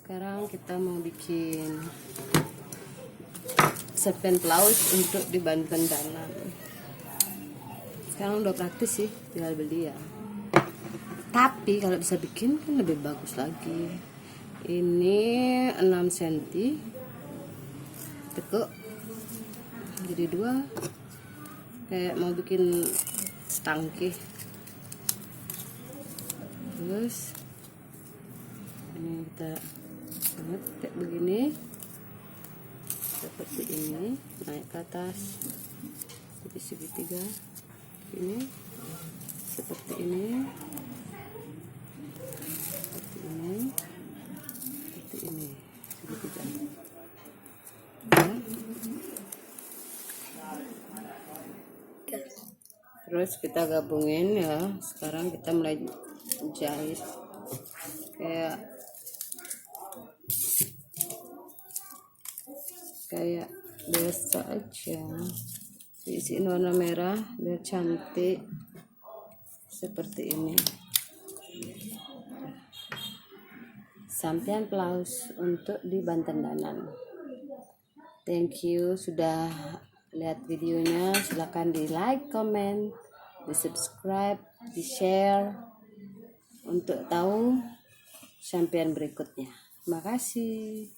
Sekarang kita mau bikin cerpen blouse untuk di Banten Dalam. Sekarang udah praktis sih, tinggal beli ya. Tapi kalau bisa bikin kan lebih bagus lagi. Ini 6 cm tekuk jadi 2, kayak mau bikin setangki. Terus ini kita banget kayak begini, seperti ini, naik ke atas jadi segitiga ini, seperti ini, seperti ini, seperti ini, segitiga ya. Terus kita gabungin ya. Sekarang kita mulai jahit kayak biasa aja, diisiin warna merah biar cantik seperti ini. Sampian blouse untuk di Banten Dalam. Thank you sudah lihat videonya. Silahkan di like, comment, di subscribe, di share untuk tahu sampian berikutnya. Terima kasih.